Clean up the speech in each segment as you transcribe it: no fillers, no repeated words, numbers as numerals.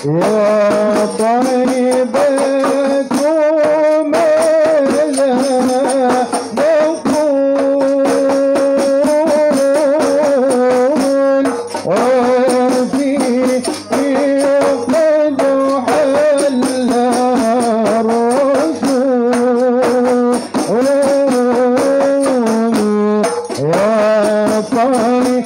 يا طيبكم لا نقول وفي قد حل الرسول يا طيبكم لا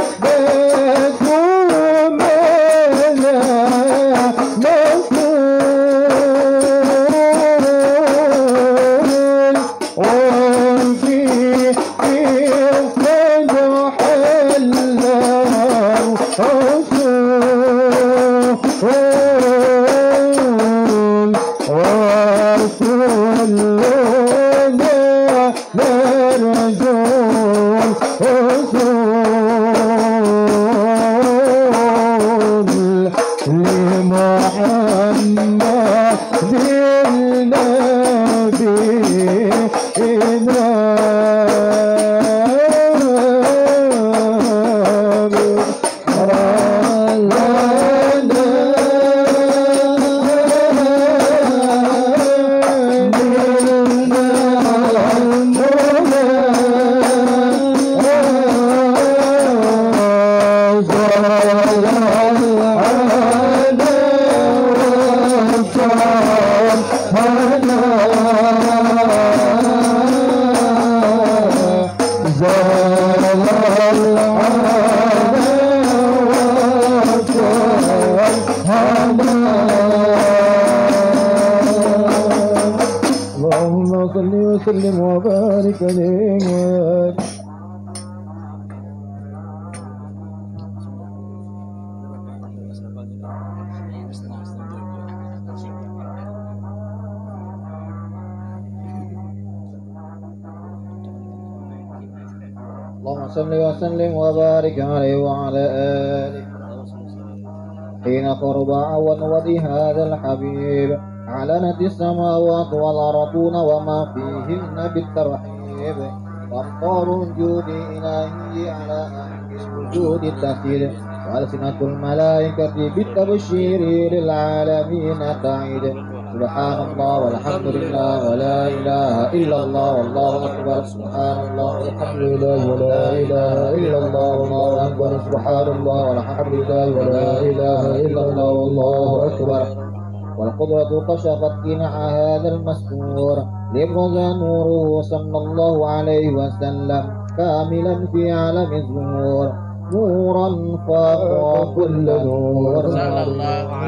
اللهم صل وسلم وبارك عليه. اللهم صل وسلم وبارك عليه وعلى آله. حين قرب ونودي هذا الحبيب أعلنت السماوات والأرضون وما فيهن بالترحيب، وأمطار الجود إلهي على أهل السجود تسيل، وألسنة الملائكة بالتبشير للعالمين تعيد. سبحان الله والحمد لله ولا إله إلا الله والله أكبر. سبحان الله والحمد لله ولا إله إلا الله والله أكبر. سبحان الله والحمد لله ولا إله إلا الله والله أكبر. والقدرة كشفت قناع هذا المستور ليبرز نوره صلى الله عليه وسلم كاملا في عالم الظهور، نورا فاق كل نور.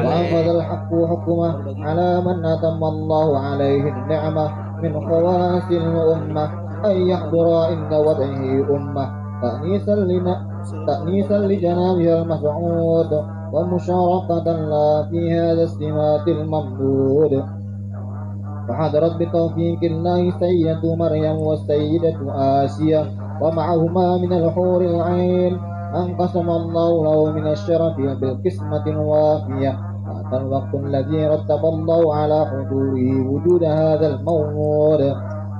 وأخذ الحق حكمه على من أتم الله عليه النعمة من خواص الأمة أن يحضر عند وضعه أمة تأنيسا لجنابها المسعود، ومشاركة لا في هذا السمات الممدود. فحضرت بتوفيق الله سيدة مريم والسيدة آسيا ومعهما من الحور العين أن قسم الله له من الشرف بالقسمة الوافية. أتى الوقت الذي رتب الله على حضوره وجود هذا المولود،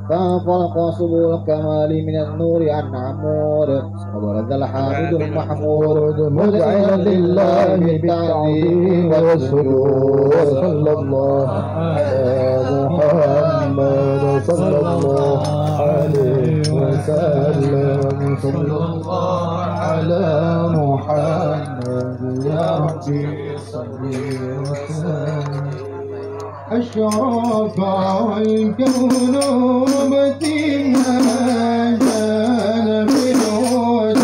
فانفرق سبل الكمال من النور عن عمود، وبرز الحامد المحمود مدعيا لله بالتعظيم والسجود. صلى الله على محمد صلى الله عليه وسلم. صلى الله على محمد يا ربي صل وسلم. أشرق الكون بتيما جان بنوره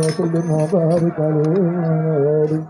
وسلم وبارك عليه.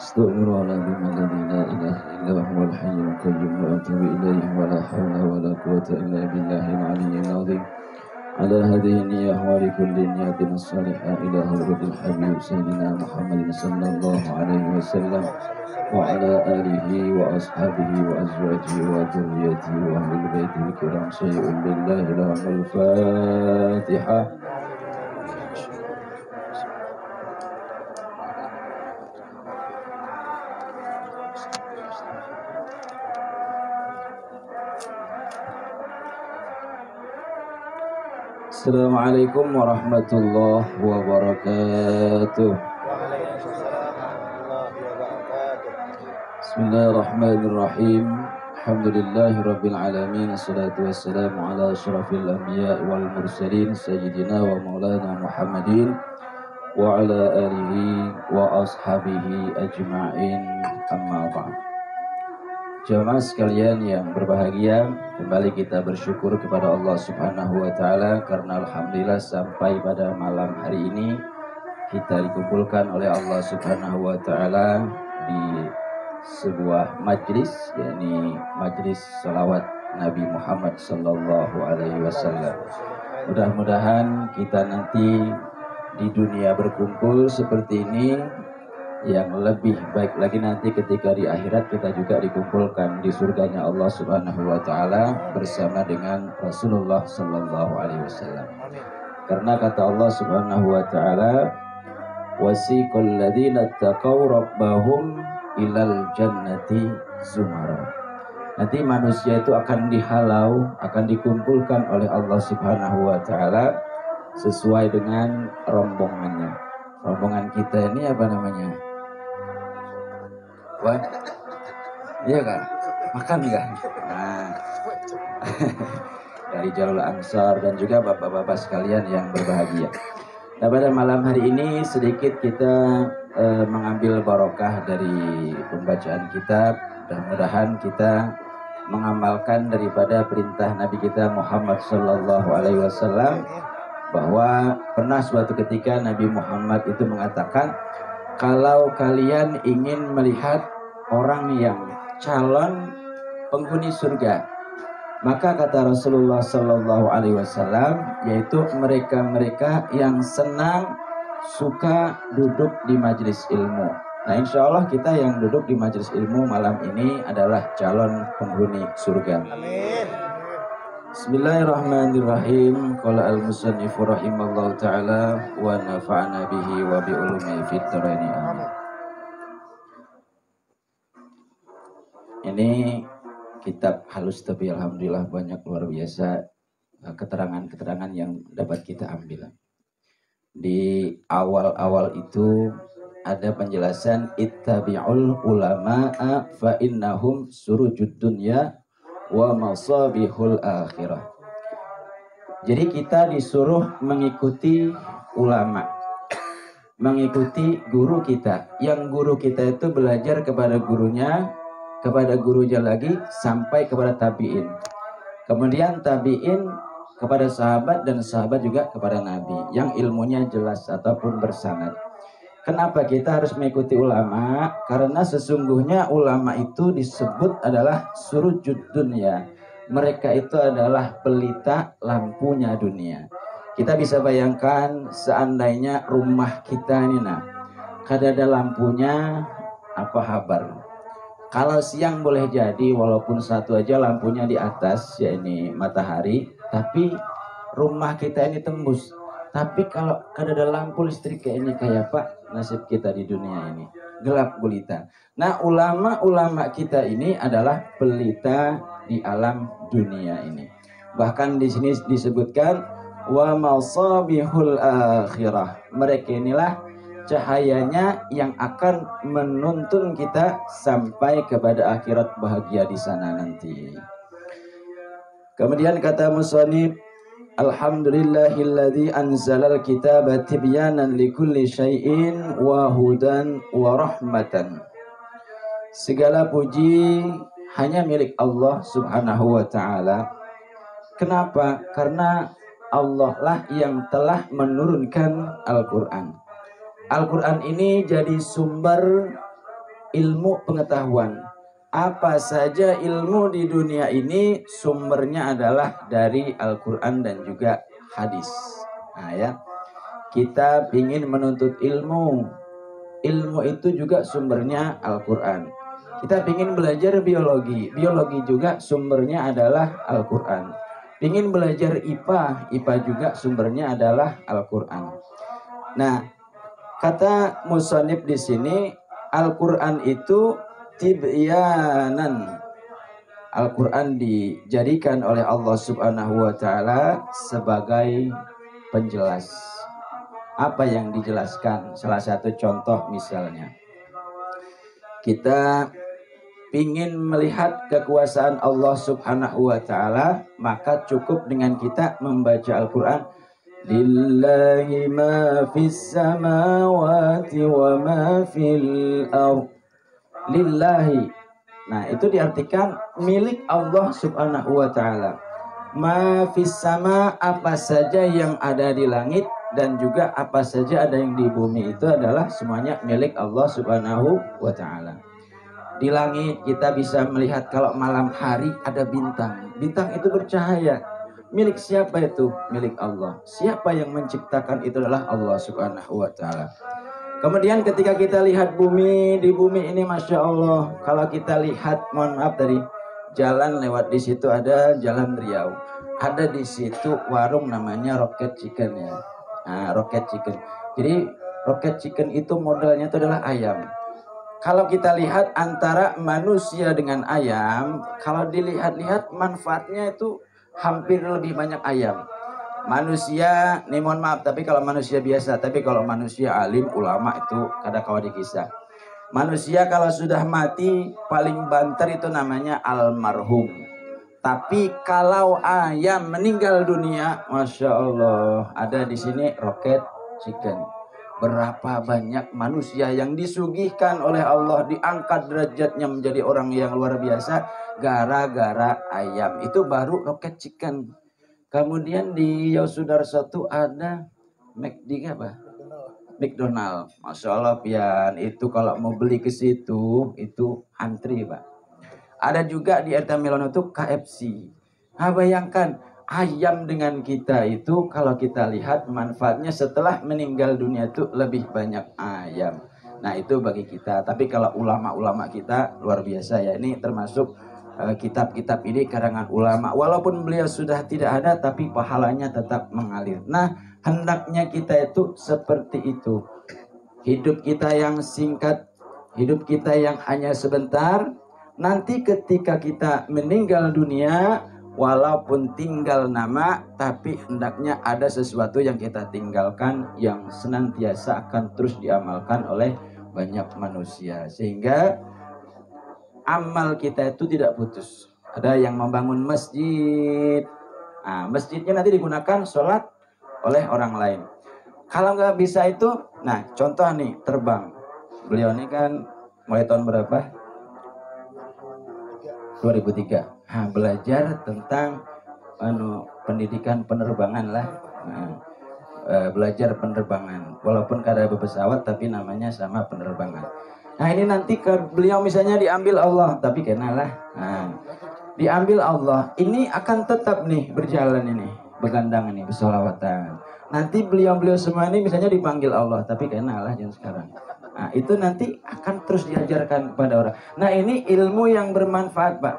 Astaghfirullahaladzim alladzi la ilaha illa huwal hayyul qayyum wa atubu ilaihi wa la hawla wa la quwwata illa billahil aliyyil azim. Ala hadhihi niyyah wa li kulli niyatin salihah ila hadratil habib sayyidina Muhammadin sallallahu alaihi wasallam wa ala alihi wa ashabihi wa azwajihi wa dhurriyyatihi wa ahli baitihi kiram sayyidul billahi lahul Fatihah. Assalamualaikum warahmatullahi wabarakatuh. Bismillahirrahmanirrahim. Alhamdulillahirabbil alamin. Assalatu wassalamu ala asyrafil anbiya'i wal mursalin sayyidina wa maulana Muhammadin wa ala alihi wa ashabihi ajma'in. Amma ba'd. Jamaah sekalian yang berbahagia, kembali kita bersyukur kepada Allah Subhanahu wa Ta'ala karena alhamdulillah sampai pada malam hari ini kita dikumpulkan oleh Allah Subhanahu wa Ta'ala di sebuah majlis, yakni majlis salawat Nabi Muhammad sallallahu alaihi wasallam. Mudah-mudahan kita nanti di dunia berkumpul seperti ini, yang lebih baik lagi nanti ketika di akhirat kita juga dikumpulkan di surganya Allah Subhanahu wa Ta'ala bersama dengan Rasulullah sallallahu alaihi wasallam. Karena kata Allah Subhanahu wa Ta'ala, wasiqal ladzina taqaw rabbahum ilal jannati zumara. Nanti manusia itu akan dihalau, akan dikumpulkan oleh Allah Subhanahu wa Ta'ala sesuai dengan rombongannya. Rombongan kita ini apa namanya? Wah, iya kak, makan nggak? Nah, dari Jalul Ansar dan juga bapak-bapak sekalian yang berbahagia. Nah, pada malam hari ini sedikit kita mengambil barokah dari pembacaan kitab. Mudah-mudahan kita mengamalkan daripada perintah Nabi kita Muhammad Sallallahu Alaihi Wasallam, bahwa pernah suatu ketika Nabi Muhammad itu mengatakan, kalau kalian ingin melihat orang yang calon penghuni surga, maka kata Rasulullah Sallallahu Alaihi Wasallam, yaitu mereka-mereka yang senang, suka duduk di majelis ilmu. Nah, insya Allah kita yang duduk di majelis ilmu malam ini adalah calon penghuni surga. Amin. Bismillahirrahmanirrahim. Qala al-musannifu rahimallahu ta'ala wa nafa'ana bihi wa bi ulumi fid dharain. Ini kitab halus tapi alhamdulillah banyak luar biasa keterangan-keterangan yang dapat kita ambil. Di awal-awal itu ada penjelasan ittabi'ul ulama'a fa innahum surujud dunya wa masabihul akhirah. Jadi kita disuruh mengikuti ulama, mengikuti guru kita. Yang guru kita itu belajar kepada gurunya lagi sampai kepada tabi'in. Kemudian tabi'in kepada sahabat dan sahabat juga kepada nabi yang ilmunya jelas ataupun bersanad. Kenapa kita harus mengikuti ulama? Karena sesungguhnya ulama itu disebut adalah surujud dunia. Mereka itu adalah pelita lampunya dunia. Kita bisa bayangkan seandainya rumah kita ini kada ada lampunya, apa kabar? Kalau siang boleh jadi walaupun satu aja lampunya di atas, ya ini matahari, tapi rumah kita ini tembus. Tapi kalau kada ada lampu listrik kayak ini, kayak Pak, nasib kita di dunia ini gelap gulita. Nah, ulama-ulama kita ini adalah pelita di alam dunia ini. Bahkan di sini disebutkan wa masabihul akhirah. Mereka inilah cahayanya yang akan menuntun kita sampai kepada akhirat bahagia di sana nanti. Kemudian kata musannif, alhamdulillahilladzi anzalal kitaba tibyanan likulli syai'in wa hudan wa rahmatan. Segala puji hanya milik Allah Subhanahu wa taala. Kenapa? Karena Allah lah yang telah menurunkan Al-Qur'an. Al-Quran ini jadi sumber ilmu pengetahuan. Apa saja ilmu di dunia ini sumbernya adalah dari Al-Quran dan juga hadis. Nah ya, kita ingin menuntut ilmu. Ilmu itu juga sumbernya Al-Quran. Kita ingin belajar biologi. Biologi juga sumbernya adalah Al-Quran. Ingin belajar IPA. IPA juga sumbernya adalah Al-Quran. Nah, kata musannif di sini, Al-Quran itu tibyanan. Al-Quran dijadikan oleh Allah Subhanahu wa taala sebagai penjelas. Apa yang dijelaskan? Salah satu contoh misalnya, kita ingin melihat kekuasaan Allah Subhanahu wa taala, maka cukup dengan kita membaca Al-Quran. Lillahi ma fis samawati wa ma fil ardh. Lillahi. Nah, itu diartikan milik Allah Subhanahu wa taala. Ma fis sama, apa saja yang ada di langit dan juga apa saja ada yang di bumi, itu adalah semuanya milik Allah Subhanahu wa taala. Di langit kita bisa melihat kalau malam hari ada bintang. Bintang itu bercahaya. Milik siapa itu? Milik Allah. Siapa yang menciptakan itu adalah Allah Subhanahu wa taala. Kemudian ketika kita lihat bumi, di bumi ini Masya Allah, kalau kita lihat, mohon maaf, dari jalan lewat di situ ada Jalan Riau. Ada di situ warung namanya Rocket Chicken ya. Nah, Rocket Chicken. Jadi Rocket Chicken itu modelnya itu adalah ayam. Kalau kita lihat antara manusia dengan ayam, kalau dilihat-lihat manfaatnya itu hampir lebih banyak ayam. Manusia, nih mohon maaf, tapi kalau manusia biasa, tapi kalau manusia alim, ulama itu kada kawa dikisah. Manusia kalau sudah mati, paling banter itu namanya almarhum. Tapi kalau ayam meninggal dunia, Masya Allah, ada di sini Rocket Chicken. Berapa banyak manusia yang disugihkan oleh Allah, diangkat derajatnya menjadi orang yang luar biasa gara-gara ayam. Itu baru Rocket Chicken. Kemudian di Yosudarso itu ada McD apa? McDonald. Masya Allah pian, itu kalau mau beli ke situ itu antri Pak. Ada juga di RT Milono itu KFC. Nah, bayangkan ayam dengan kita itu kalau kita lihat manfaatnya setelah meninggal dunia itu lebih banyak ayam. Nah itu bagi kita. Tapi kalau ulama-ulama kita luar biasa ya. Ini termasuk kitab-kitab ini karangan ulama. Walaupun beliau sudah tidak ada tapi pahalanya tetap mengalir. Nah hendaknya kita itu seperti itu. Hidup kita yang singkat, hidup kita yang hanya sebentar. Nanti ketika kita meninggal dunia, walaupun tinggal nama, tapi hendaknya ada sesuatu yang kita tinggalkan yang senantiasa akan terus diamalkan oleh banyak manusia. Sehingga amal kita itu tidak putus. Ada yang membangun masjid. Nah, masjidnya nanti digunakan sholat oleh orang lain. Kalau nggak bisa itu, nah contoh nih terbang. Beliau ini kan mulai tahun berapa? 2003. Nah, belajar tentang pendidikan penerbangan lah. Nah, belajar penerbangan. Walaupun kada berpesawat tapi namanya sama penerbangan. Nah ini nanti beliau misalnya diambil Allah, tapi kenalah. Nah, diambil Allah, ini akan tetap nih berjalan ini, bergandangan nih, bersolawatan. Nanti beliau-beliau semua ini misalnya dipanggil Allah, tapi kenalah jangan sekarang. Nah itu nanti akan terus diajarkan kepada orang. Nah ini ilmu yang bermanfaat Pak.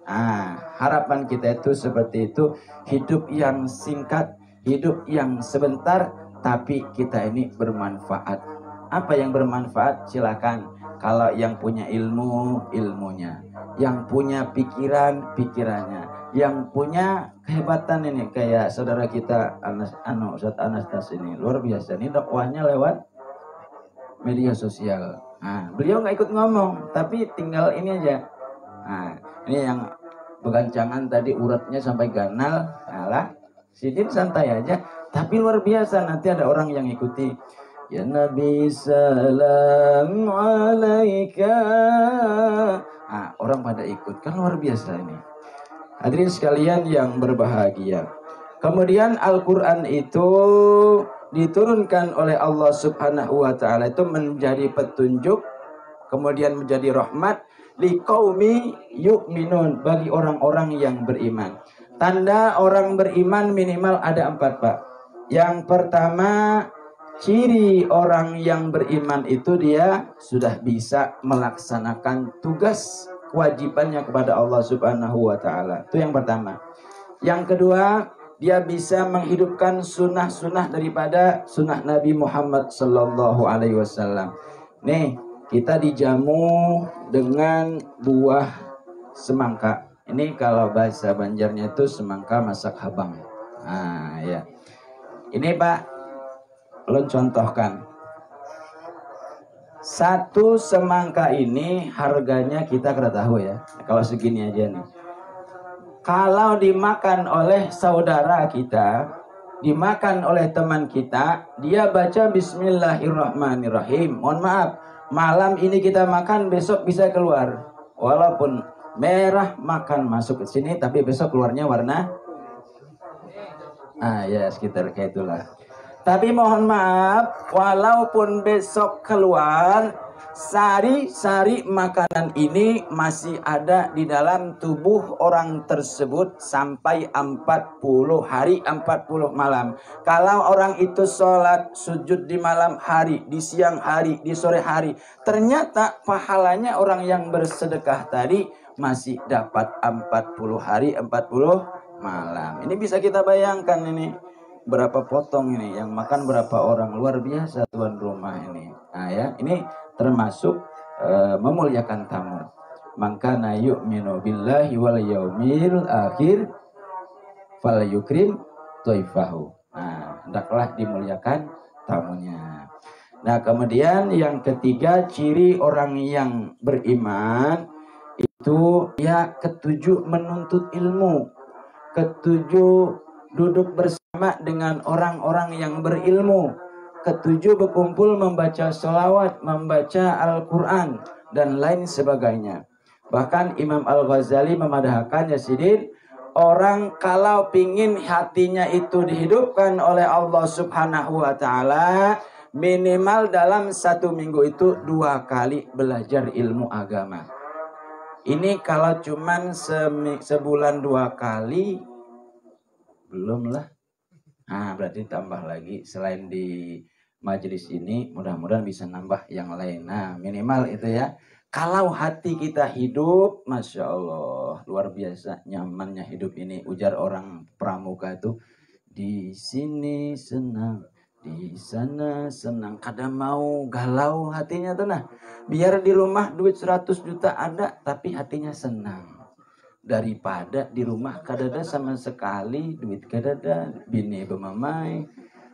Nah harapan kita itu seperti itu, hidup yang singkat, hidup yang sebentar, tapi kita ini bermanfaat. Apa yang bermanfaat? Silakan. Kalau yang punya ilmu, ilmunya. Yang punya pikiran, pikirannya. Yang punya kehebatan ini. Kayak saudara kita, Ustadz Anastas ini. Luar biasa. Ini dakwahnya lewat media sosial. Nah, beliau nggak ikut ngomong. Tapi tinggal ini aja. Nah, ini yang begancangan tadi uratnya sampai ganal. Nah, Sidin santai aja. Tapi luar biasa. Nanti ada orang yang ikuti. Ya Nabi salam alaika. Nah, orang pada ikut, kan luar biasa ini. Hadirin sekalian yang berbahagia. Kemudian Al-Quran itu diturunkan oleh Allah Subhanahu wa Ta'ala itu menjadi petunjuk, kemudian menjadi rahmat liqaumi yu'minun, bagi orang-orang yang beriman. Tanda orang beriman minimal ada 4 Pak. Yang pertama, ciri orang yang beriman itu dia sudah bisa melaksanakan tugas kewajibannya kepada Allah Subhanahu wa Ta'ala. Itu yang pertama. Yang kedua, dia bisa menghidupkan sunnah-sunnah daripada sunnah Nabi Muhammad Sallallahu Alaihi Wasallam. Nih, kita dijamu dengan buah semangka. Ini kalau bahasa Banjarnya itu semangka masak habang. Nah, ya. Ini Pak, lo contohkan. Satu semangka ini harganya kita kada tahu ya. Kalau segini aja nih. Kalau dimakan oleh saudara kita, dimakan oleh teman kita, dia baca Bismillahirrahmanirrahim. Mohon maaf, malam ini kita makan, besok bisa keluar. Walaupun merah makan masuk ke sini, tapi besok keluarnya warna. Ya sekitar kayak itulah. Tapi mohon maaf, walaupun besok keluar, sari-sari makanan ini masih ada di dalam tubuh orang tersebut sampai 40 hari, 40 malam. Kalau orang itu sholat, sujud di malam hari, di siang hari, di sore hari, ternyata pahalanya orang yang bersedekah tadi masih dapat 40 hari, 40 malam. Ini bisa kita bayangkan ini. Berapa potong ini, yang makan berapa orang, luar biasa tuan rumah ini. Nah ya, ini termasuk memuliakan tamu. Maka na yu'minu billahi wal yaumil akhir fal yukrim dhaifahu. Nah, hendaklah dimuliakan tamunya. Nah, kemudian yang ketiga, ciri orang yang beriman itu ya ketujuh menuntut ilmu, ketujuh duduk bersama dengan orang-orang yang berilmu, ketujuh berkumpul membaca sholawat, membaca Al-Quran, dan lain sebagainya. Bahkan Imam Al-Ghazali memadahkan ya Sidin, orang kalau pingin hatinya itu dihidupkan oleh Allah Subhanahu wa Ta'ala, minimal dalam 1 minggu itu 2 kali belajar ilmu agama. Ini kalau cuman sebulan 2 kali, belum lah. Nah, berarti tambah lagi. Selain di majelis ini, mudah-mudahan bisa nambah yang lain. Nah, minimal itu ya. Kalau hati kita hidup, Masya Allah, luar biasa nyamannya hidup ini. Ujar orang pramuka itu, di sini senang, di sana senang. Kadang mau galau hatinya tuh nah. Biar di rumah duit 100 juta ada, tapi hatinya senang. Daripada di rumah kadada sama sekali, duit kadada, bini bemamai,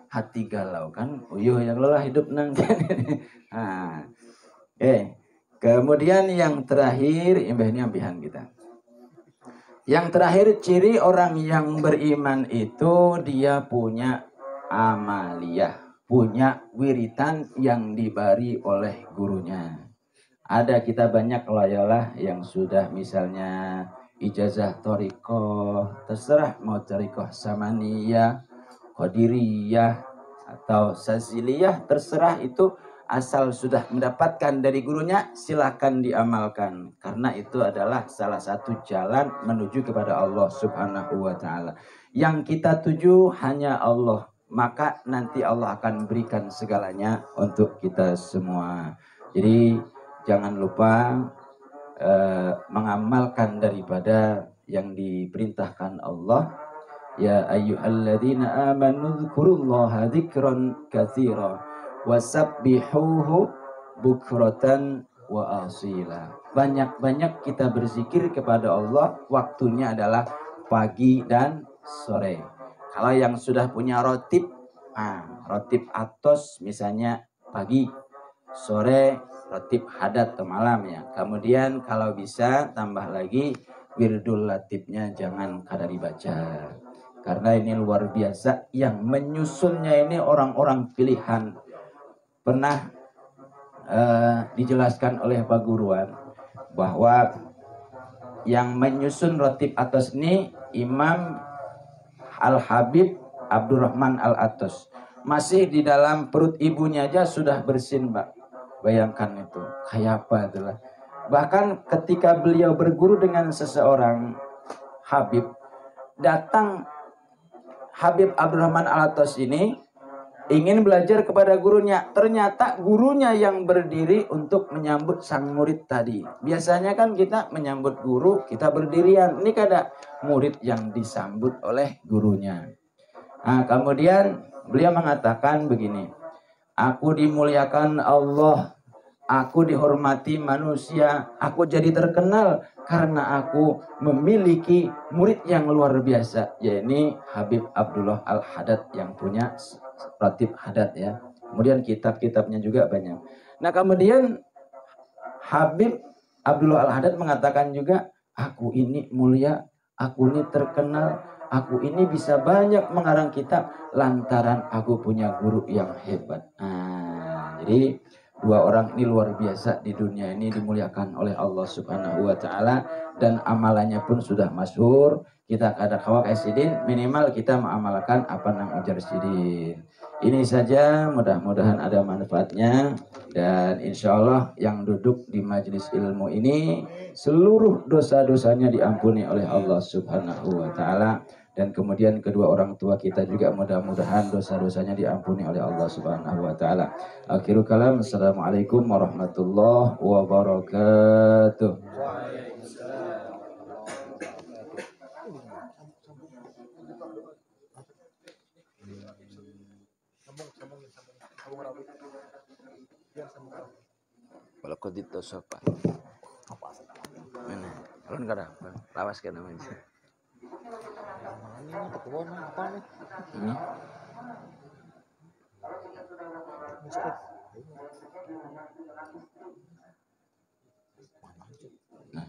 hati galau kan. Uyuh yang lelah hidup nang. Nah, kemudian yang terakhir, ini ambihan kita. Yang terakhir, ciri orang yang beriman itu dia punya amaliyah, punya wiritan yang diberi oleh gurunya. Ada kita banyak layalah yang sudah misalnya ijazah torikoh, terserah mau torikoh samaniyah, qadiriyah, atau Saziliyah, terserah itu, asal sudah mendapatkan dari gurunya silahkan diamalkan, karena itu adalah salah satu jalan menuju kepada Allah Subhanahu wa Ta'ala. Yang kita tuju hanya Allah, maka nanti Allah akan berikan segalanya untuk kita semua. Jadi jangan lupa mengamalkan daripada yang diperintahkan Allah. Ya ayyuhalladzina amanu dzkurullaha dzikran katsira wasabbihuhu bukratan wa asila. Banyak-banyak kita berzikir kepada Allah, waktunya adalah pagi dan sore. Kalau yang sudah punya rotib, rotib atos misalnya pagi, sore rotib hadat atau malam ya. Kemudian kalau bisa tambah lagi wirdul latibnya jangan kada dibaca. Karena ini luar biasa, yang menyusunnya ini orang-orang pilihan. Pernah dijelaskan oleh Pak Guruan bahwa yang menyusun rotib atas ini Imam Al-Habib Abdurrahman Al-Atos. Masih di dalam perut ibunya aja sudah bersin, Pak. Bayangkan itu, kayak apa itulah. Bahkan ketika beliau berguru dengan seseorang Habib, datang Habib Abdurrahman Al-Atos ini ingin belajar kepada gurunya. Ternyata gurunya yang berdiri untuk menyambut sang murid tadi. Biasanya kan kita menyambut guru, kita berdirian. Ini kada murid yang disambut oleh gurunya. Nah, kemudian beliau mengatakan begini, aku dimuliakan Allah, aku dihormati manusia, aku jadi terkenal karena aku memiliki murid yang luar biasa, yaitu Habib Abdullah Al-Haddad yang punya rotib hadat ya. Kemudian kitab-kitabnya juga banyak. Nah, kemudian Habib Abdullah Al-Haddad mengatakan juga, aku ini mulia, aku ini terkenal, aku ini bisa banyak mengarang kitab lantaran aku punya guru yang hebat. Jadi dua orang ini luar biasa di dunia ini, dimuliakan oleh Allah Subhanahu wa Ta'ala, dan amalannya pun sudah masyhur. Kita kada kawak esidin, minimal kita mengamalkan apa nang ujar sidin. Ini saja, mudah-mudahan ada manfaatnya, dan insya Allah yang duduk di majelis ilmu ini seluruh dosa-dosanya diampuni oleh Allah Subhanahu wa Ta'ala. Dan kemudian kedua orang tua kita juga mudah-mudahan dosa-dosanya diampuni oleh Allah Subhanahu wa Ta'ala. Akhirul kalam, assalamualaikum warahmatullahi wabarakatuh. Kalau kau ditosok Pak, mana? Kalau enggak ada, lawas kan namanya. Ini ketua apa nih? Ini. Nah,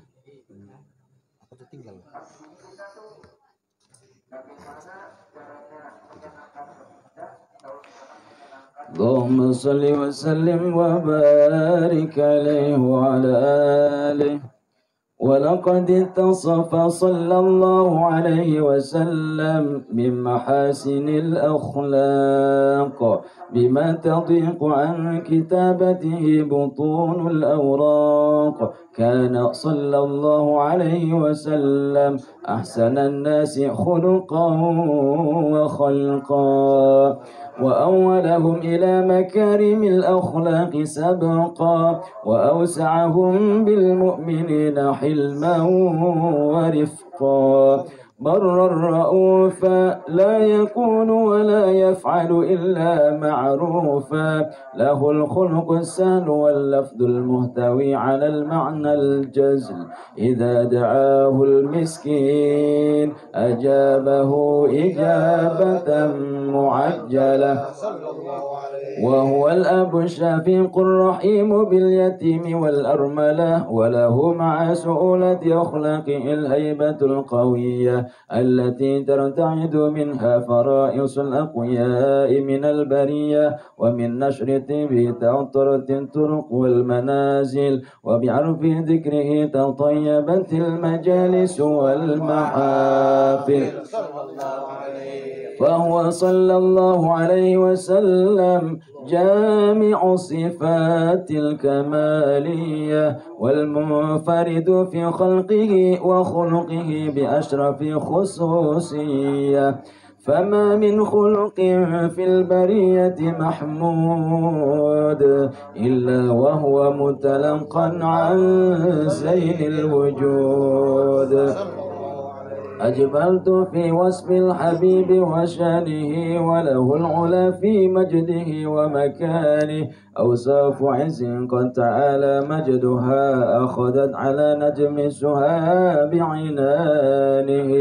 aku tertinggal. Allahumma salli wa sallim wa barik alaihi wa ala alihi. ولقد اتصف صلى الله عليه وسلم من محاسن الأخلاق بما تضيق عن كتابته بطون الأوراق. كان صلى الله عليه وسلم أحسن الناس خلقا وخلقا وأولهم إلى مكارم الأخلاق سبقا وأوسعهم بالمؤمنين حلما ورفقا برا رؤوفا لا يكون ولا يفعل إلا معروفا له الخلق السهل واللفظ المهتوي على المعنى الجزل إذا دعاه المسكين أجابه إجابة معجلة صلى الله عليه وهو الأب الشفيق الرحيم باليتيم والأرملة، وله مع سؤولة أخلاقه الهيبة القوية التي ترتعد منها فرائص الأقوياء من البرية، ومن نشر طيبه تعطرت الطرق والمنازل، وبعرف ذكره تطيبت المجالس والمحافل. فهو صلى الله عليه وسلم جامع صفات الكمالية والمنفرد في خلقه وخلقه بأشرف خصوصية، فما من خلق في البرية محمود إلا وهو متلقا عن زين الوجود. أجملت في وصف الحبيب وشانه، وله العلا في مجده ومكانه، أوصاف عز قد تعالى مجدها أخذت على نجم السها بعنانه،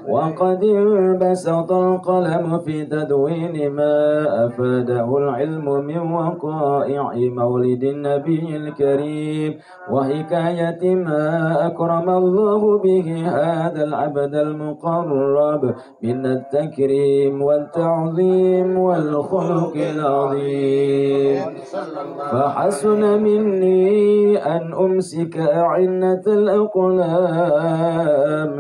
وقد انبسط القلم في تدوين ما أفاده العلم من وقائع مولد النبي الكريم، وحكاية ما أكرم الله به هذا العبد المقرب من التكريم والتعظيم والخلق العظيم. فحسن مني أن أمسك أعنة الأقلام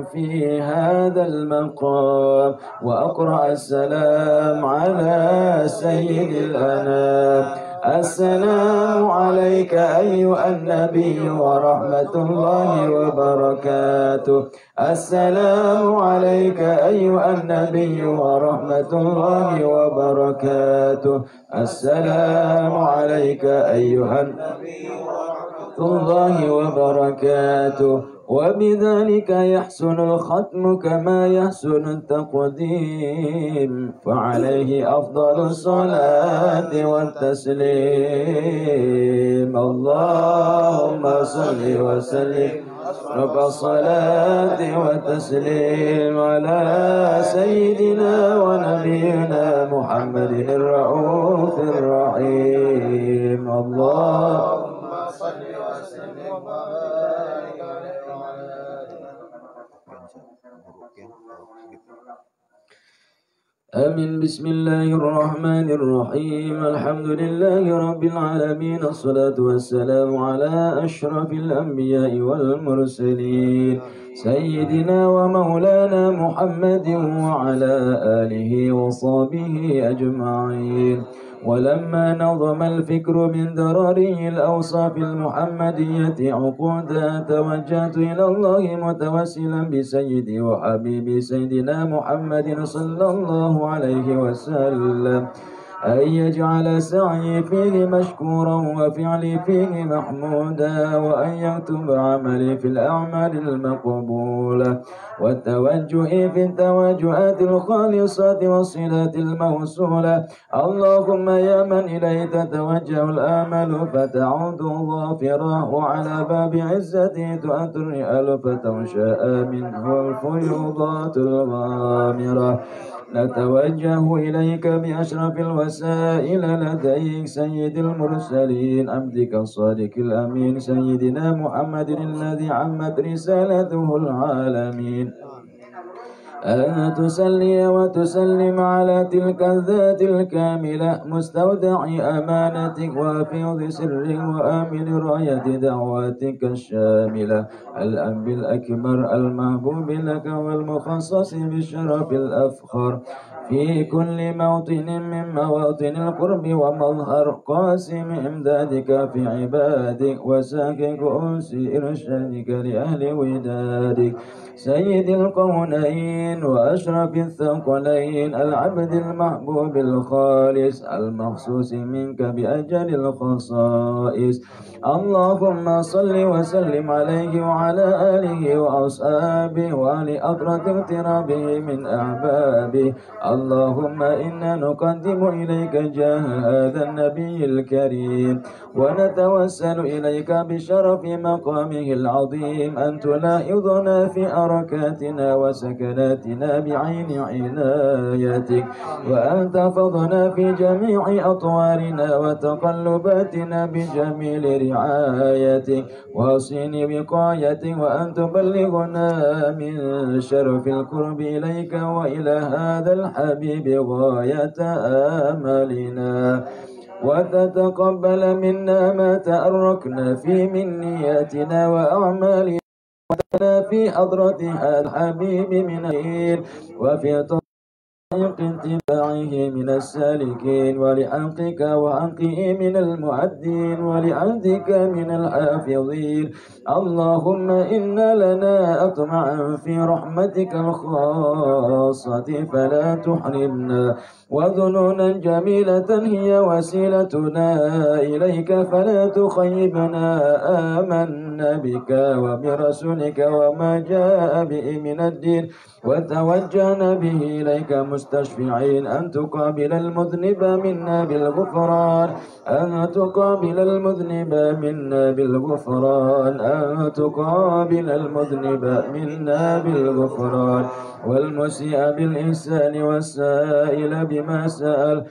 في هذا المقام وأقرأ السلام على سيد الأنام. السلام عليك أيها النبي ورحمة الله وبركاته. السلام عليك أيها النبي ورحمة الله وبركاته. السلام عليك أيها النبي ورحمة الله وبركاته. وبذلك يحسن الختم كما يحسن التقديم، فعليه أفضل الصلاة والتسليم. اللهم صل وسلم رب الصلاة والتسليم على سيدنا ونبينا محمد الرؤوف الرحيم. اللهم صل وسلم وبارك عليه. آمين. بسم الله الرحمن الرحيم. الحمد لله رب العالمين، الصلاة والسلام على أشرف الأنبياء والمرسلين سيدنا ومولانا محمد وعلى آله وصحبه أجمعين. ولما نظم الفكر من دراري الأوصاف المحمدية عقودا، توجهت إلى الله متوسلا بسيدي وحبيبي سيدنا محمد صلى الله عليه وسلم أن يجعل سعي فيه مشكورا وفعلي فيه محمودا، وأن يكتب عملي في الأعمال المقبولة، والتوجه في التوجهات الخالصة والصلات الموصولة. اللهم يا من إليه تتوجه الآمل فتعود ظافرة، وعلى باب عزته تؤتى الرئال فتنشأ منه الفيوضات الغامرة، نتوجه إليك بأشرف الوسائل لديك سيد المرسلين عبدك الصادق الأمين سيدنا محمد الذي عمت رسالته العالمين، أن تسلي وتسلم على تلك الذات الكاملة مستودع أمانتك وحفظ سرك وآمن راية دعواتك الشاملة، الأب الأكبر المحبوب لك والمخصص بالشرف الأفخر في كل موطن من مواطن القرب ومظهر قاسم إمدادك في عبادك وساكن كؤوس إرشادك لأهل ودادك، سيد الكونين وأشرف الثقلين العبد المحبوب الخالص المخصوص منك بأجل الخصائص. اللهم صل وسلم عليه وعلى آله وأصحابه وآل أطرة اقترابه من أحبابه. اللهم إنا نقدم إليك جاه هذا النبي الكريم ونتوسل إليك بشرف مقامه العظيم أن تلاحظنا في أركاتنا وسكناتنا بعين عنايتك، وأن تحفظنا في جميع أطوارنا وتقلباتنا بجميل رعايتك وحسن وقايتك، وأن تبلغنا من شرف القرب إليك وإلى هذا الحبيب غاية آمالنا، وتتقبل منا ما تأركنا فيه من نياتنا وأعمالنا في حضرة هذا الحبيب من الخير وفي طريق اتباعه من السالكين، ولحقك وحقه من المؤدين ولعهدك من الحافظين. اللهم إنا لنا أطمعا في رحمتك الخاصة فلا تحرمنا، وظنونا جميلة هي وسيلتنا إليك فلا تخيبنا. آمنا بك وبرسولك وما جاء به من الدين، وتوجهنا به إليك مستشفعين أن تقابل المذنب منا بالغفران، أن تقابل المذنب منا بالغفران، أن تقابل المذنب منا بالغفران، والمسيء بالإحسان والسائل بما سأل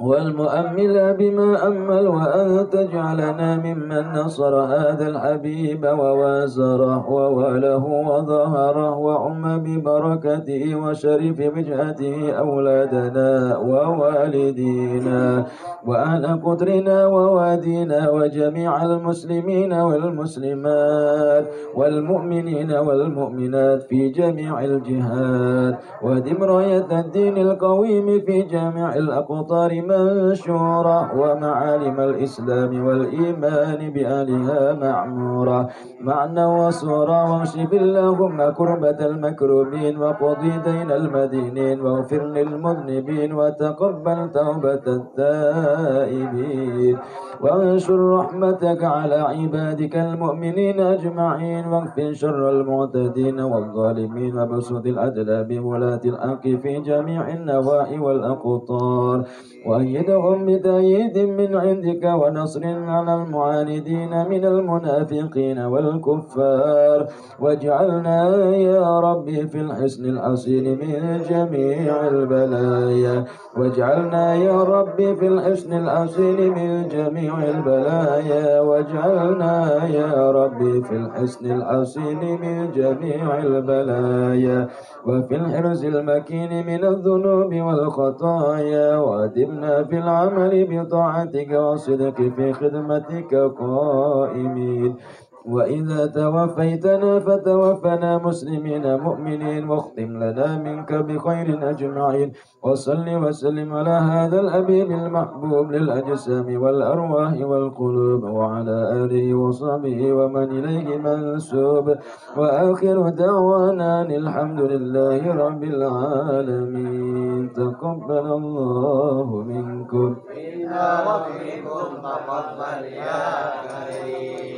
والمؤمل بما أمل، وأن تجعلنا ممن نصر هذا الحبيب ووازره ووله وظهره وعم ببركته وشرف وجهته أولادنا ووالدينا وأهل قدرنا ووادينا وجميع المسلمين والمسلمات والمؤمنين والمؤمنات في جميع الجهات، ودم راية الدين القويم في جميع الأقطار منشورة، ومعالم الإسلام والإيمان بأهلها معمورة معنى وصورة، واكشف اللهم كربة المكروبين وقضي دين المدينين واغفر للمذنبين وتقبل توبة التائبين، وانشر رحمتك على عبادك المؤمنين أجمعين، واغفر شر المعتدين والظالمين وبسط الأدلى بولاة الحق في جميع النواحي والأقطار، وأيدهم بتأييد من عندك ونصر على المعاندين من المنافقين والكفار، واجعلنا يا ربي في الحصن الأصيل من جميع البلايا، واجعلنا يا ربي في الحصن الأصيل من جميع البلايا، واجعلنا يا ربي في الحصن الأصيل من جميع البلايا، وفي الحرز المكين من الذنوب والخطايا، وأدمنا في العمل بطاعتك والصدق في خدمتك قائمين، وإذا توفيتنا فتوفنا مسلمين مؤمنين، واختم لنا منك بخير أجمعين، وصل وسلم على هذا الأبيب المحبوب للأجسام والأرواح والقلوب، وعلى آله وصحبه ومن إليه منسوب، وآخر دعوانا الحمد لله رب العالمين. تقبل الله منكم منا ومنكم تقبل يا كريم.